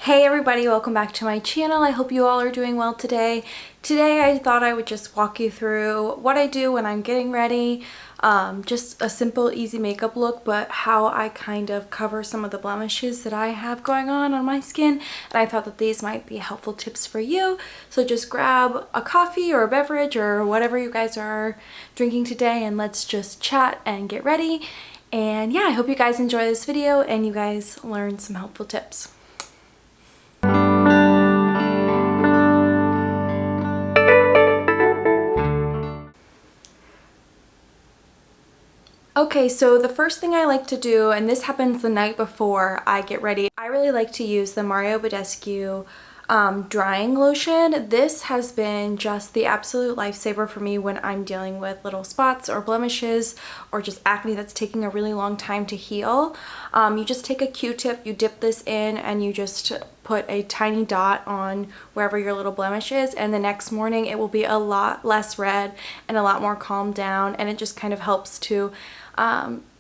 Hey everybody, welcome back to my channel. I hope you all are doing well today. Today I thought I would just walk you through what I do when I'm getting ready. Just a simple, easy makeup look, but how I kind of cover some of the blemishes that I have going on my skin. And I thought that these might be helpful tips for you. So just grab a coffee or a beverage or whatever you guys are drinking today and let's just chat and get ready. And yeah, I hope you guys enjoy this video and you guys learn some helpful tips. Okay, so the first thing I like to do, and this happens the night before I get ready, I really like to use the Mario Badescu drying lotion. This has been just the absolute lifesaver for me when I'm dealing with little spots or blemishes or just acne that's taking a really long time to heal. You just take a Q-tip, you dip this in, and you just put a tiny dot on wherever your little blemish is, and the next morning it will be a lot less red and a lot more calmed down, and it just kind of helps to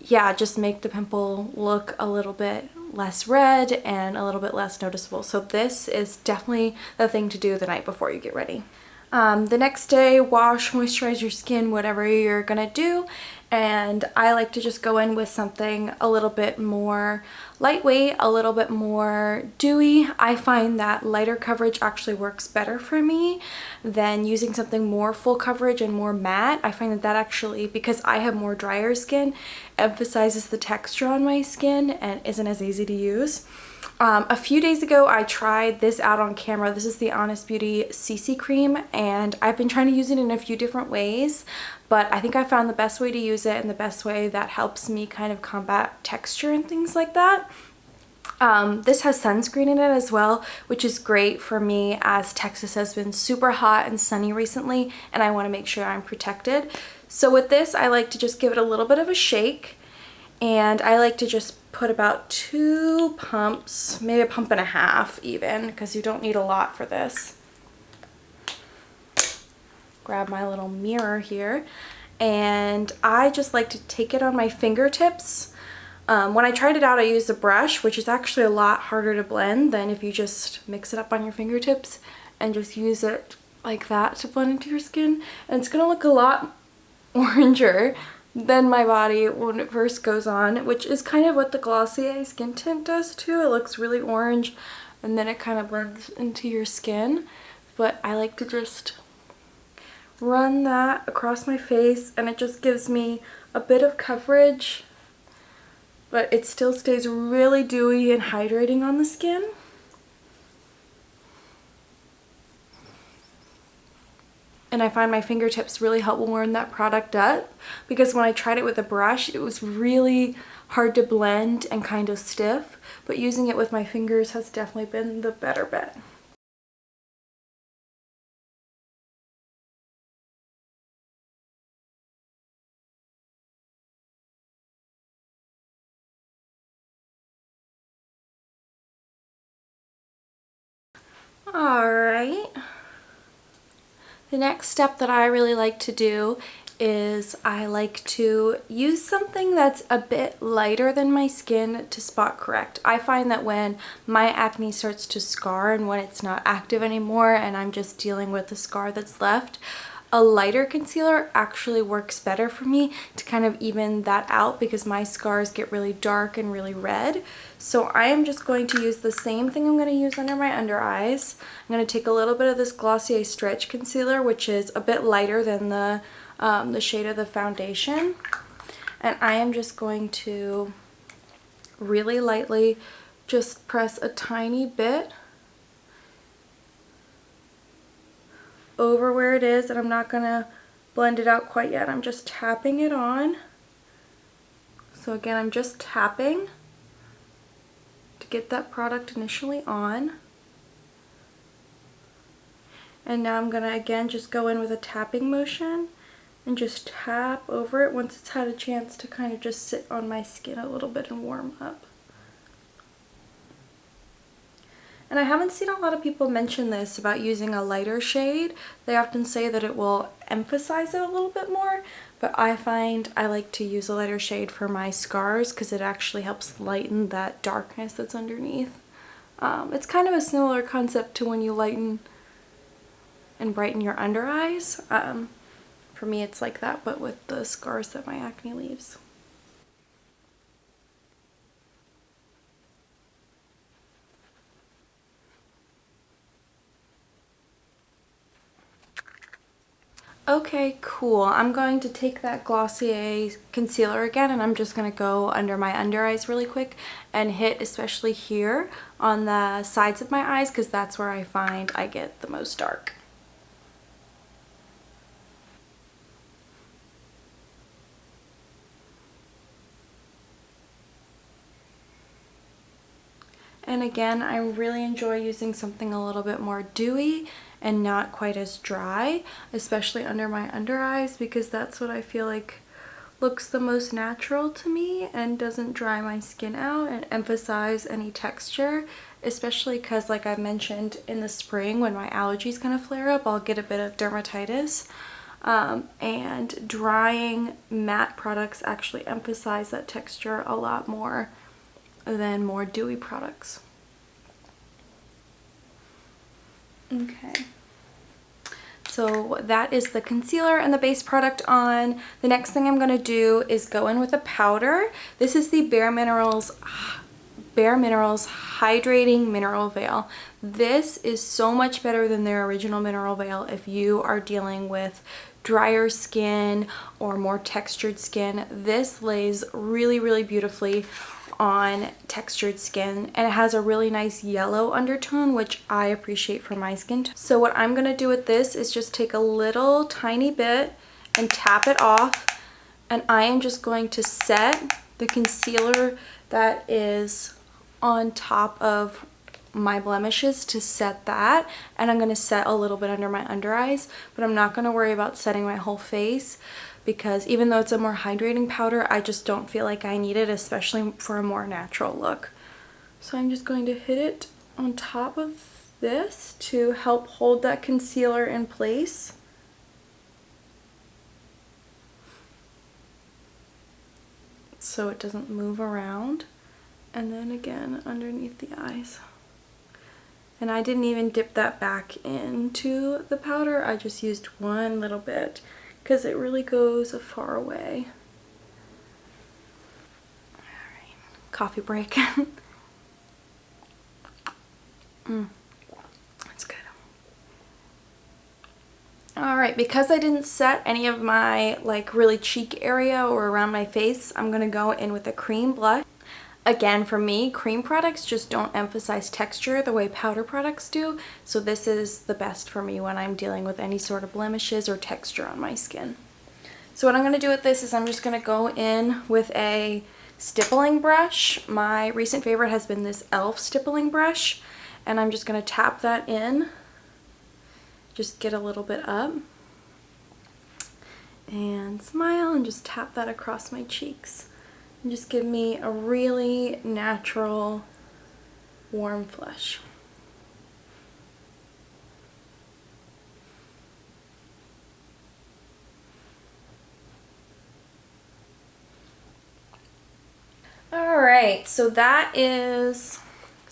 yeah, just make the pimple look a little bit less red and a little bit less noticeable. So this is definitely the thing to do the night before you get ready. The next day, wash, moisturize your skin, whatever you're gonna do. And I like to just go in with something a little bit more lightweight, a little bit more dewy. I find that lighter coverage actually works better for me than using something more full coverage and more matte. I find that actually, because I have more drier skin, emphasizes the texture on my skin and isn't as easy to use. A few days ago I tried this out on camera. This is the Honest Beauty CC cream and I've been trying to use it in a few different ways, but I think I found the best way to use it and the best way that helps me kind of combat texture and things like that. This has sunscreen in it as well, which is great for me as Texas has been super hot and sunny recently and I want to make sure I'm protected. So with this I like to just give it a little bit of a shake, and I like to just put about 2 pumps, maybe a pump and a half even, because you don't need a lot for this. Grab my little mirror here, and I just like to take it on my fingertips. When I tried it out, I used a brush, which is actually a lot harder to blend than if you just mix it up on your fingertips and just use it like that to blend into your skin. And it's gonna look a lot oranger than my body when it first goes on, which is kind of what the Glossier skin tint does too. It looks really orange and then it kind of blends into your skin. But I like to just run that across my face and it just gives me a bit of coverage, but it still stays really dewy and hydrating on the skin. And I find my fingertips really help warm that product up, because when I tried it with a brush it was really hard to blend and kind of stiff, but using it with my fingers has definitely been the better bet. Alright. The next step that I really like to do is I like to use something that's a bit lighter than my skin to spot correct. I find that when my acne starts to scar and when it's not active anymore and I'm just dealing with the scar that's left, a lighter concealer actually works better for me to kind of even that out, because my scars get really dark and really red. So I am just going to use the same thing I'm going to use under my under eyes. I'm going to take a little bit of this Glossier Stretch Concealer, which is a bit lighter than the shade of the foundation. And I am just going to really lightly just press a tiny bit over where it is, and I'm not gonna blend it out quite yet. I'm just tapping it on. So again, I'm just tapping to get that product initially on. And now I'm gonna again just go in with a tapping motion and just tap over it once it's had a chance to kind of just sit on my skin a little bit and warm up. And I haven't seen a lot of people mention this about using a lighter shade. They often say that it will emphasize it a little bit more, but I find I like to use a lighter shade for my scars because it actually helps lighten that darkness that's underneath. It's kind of a similar concept to when you lighten and brighten your under eyes. For me it's like that, but with the scars that my acne leaves. Okay, cool. I'm going to take that Glossier concealer again, and I'm just going to go under my under eyes really quick and hit especially here on the sides of my eyes, because that's where I find I get the most dark. And again, I really enjoy using something a little bit more dewy and not quite as dry, especially under my under eyes, because that's what I feel like looks the most natural to me and doesn't dry my skin out and emphasize any texture, especially because, like I mentioned, in the spring when my allergies kind of flare up, I'll get a bit of dermatitis. And drying matte products actually emphasize that texture a lot more than more dewy products. Okay, so that is the concealer and the base product on. The next thing I'm going to do is go in with a powder. This is the Bare Minerals Hydrating Mineral Veil. This is so much better than their original mineral veil if you are dealing with drier skin or more textured skin. This lays really, really beautifully on textured skin, and it has a really nice yellow undertone, which I appreciate for my skin. So what I'm going to do with this is just take a little tiny bit and tap it off, and I am just going to set the concealer that is on top of my blemishes to set that, and I'm going to set a little bit under my under eyes, but I'm not going to worry about setting my whole face, because even though it's a more hydrating powder, I just don't feel like I need it, especially for a more natural look. So I'm just going to hit it on top of this to help hold that concealer in place. So it doesn't move around. And then again underneath the eyes. And I didn't even dip that back into the powder, I just used one little bit, because it really goes a far way. Alright, coffee break. That's good. Alright, because I didn't set any of my like really cheek area or around my face, I'm going to go in with a cream blush. Again, for me, cream products just don't emphasize texture the way powder products do, so this is the best for me when I'm dealing with any sort of blemishes or texture on my skin. So what I'm going to do with this is I'm just going to go in with a stippling brush. My recent favorite has been this e.l.f. stippling brush, and I'm just going to tap that in, just get a little bit up, and smile, and just tap that across my cheeks. And just give me a really natural, warm flush. Alright, so that is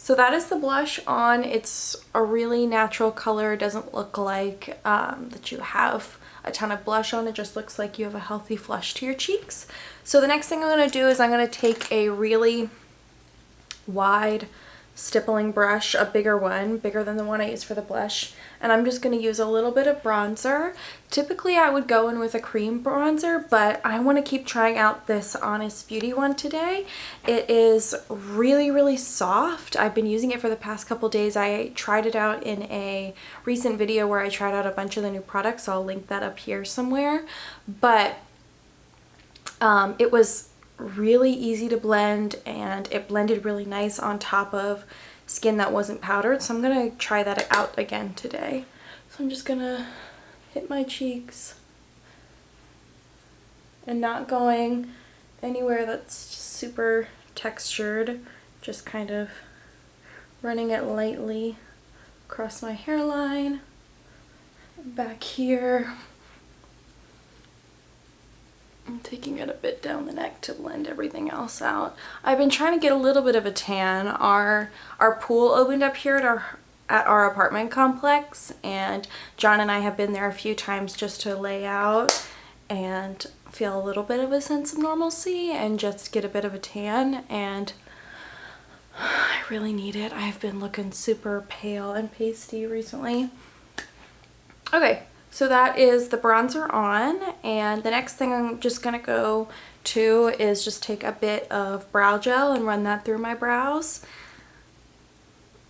the blush on. It's a really natural color. It doesn't look like that you have a ton of blush on. It just looks like you have a healthy flush to your cheeks. So the next thing I'm going to do is I'm going to take a really wide stippling brush, a bigger one, bigger than the one I used for the blush, and I'm just going to use a little bit of bronzer. Typically I would go in with a cream bronzer, but I want to keep trying out this Honest Beauty one today. It is really, really soft. I've been using it for the past couple days. I tried it out in a recent video where I tried out a bunch of the new products. I'll link that up here somewhere, but it was really easy to blend, and it blended really nice on top of skin that wasn't powdered. So I'm going to try that out again today. So I'm just going to hit my cheeks and not going anywhere that's super textured, just kind of running it lightly across my hairline, back here. I'm taking it a bit down the neck to blend everything else out. I've been trying to get a little bit of a tan. Our pool opened up here at our apartment complex, and John and I have been there a few times just to lay out and feel a little bit of a sense of normalcy and just get a bit of a tan, and I really need it. I've been looking super pale and pasty recently. Okay, so that is the bronzer on, and the next thing I'm just gonna go to is just take a bit of brow gel and run that through my brows.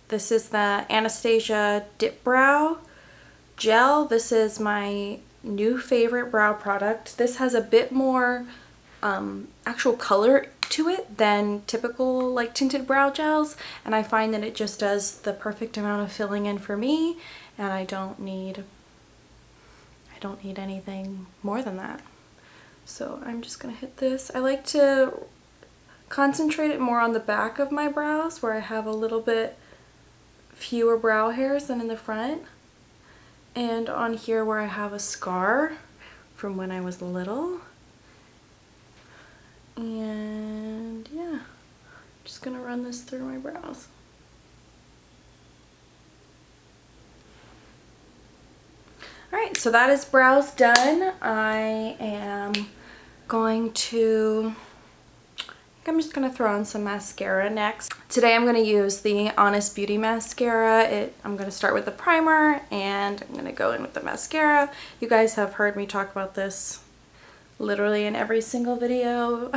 This is the Anastasia Dip Brow Gel. This is my new favorite brow product. This has a bit more actual color to it than typical like tinted brow gels, and I find that it just does the perfect amount of filling in for me, and I don't need anything more than that. So I'm just gonna hit this. I like to concentrate it more on the back of my brows where I have a little bit fewer brow hairs than in the front, and on here where I have a scar from when I was little. And yeah, just gonna run this through my brows. Alright, so that is brows done. I am going to, I'm just going to throw on some mascara next. Today I'm going to use the Honest Beauty mascara. I'm going to start with the primer and I'm going to go in with the mascara. You guys have heard me talk about this literally in every single video,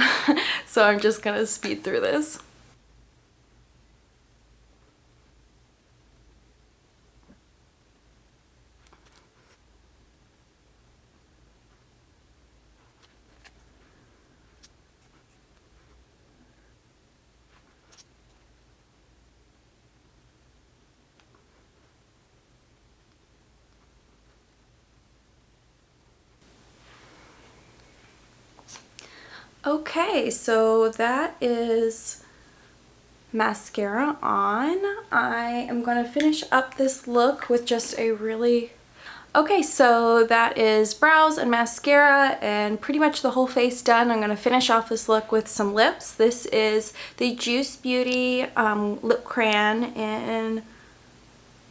so I'm just going to speed through this. Okay, so that is mascara on. I am going to finish up this look with just a really... Okay, so that is brows and mascara and pretty much the whole face done. I'm going to finish off this look with some lips. This is the Juice Beauty Lip Crayon in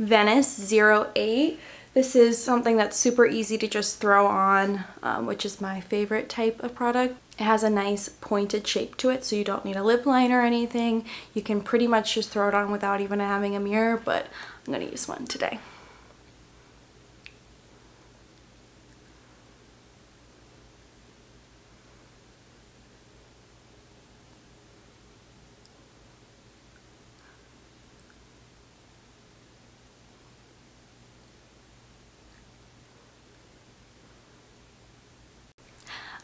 Venice 08. This is something that's super easy to just throw on, which is my favorite type of product. It has a nice pointed shape to it, so you don't need a lip liner or anything. You can pretty much just throw it on without even having a mirror, but I'm going to use one today.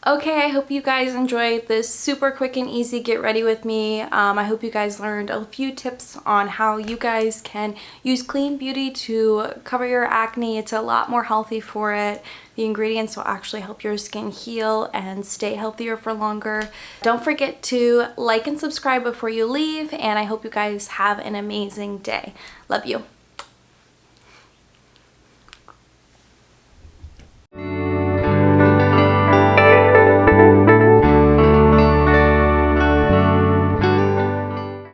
Okay, I hope you guys enjoyed this super quick and easy get ready with me. I hope you guys learned a few tips on how you guys can use clean beauty to cover your acne. It's a lot more healthy for it. The ingredients will actually help your skin heal and stay healthier for longer. Don't forget to like and subscribe before you leave, and I hope you guys have an amazing day. Love you.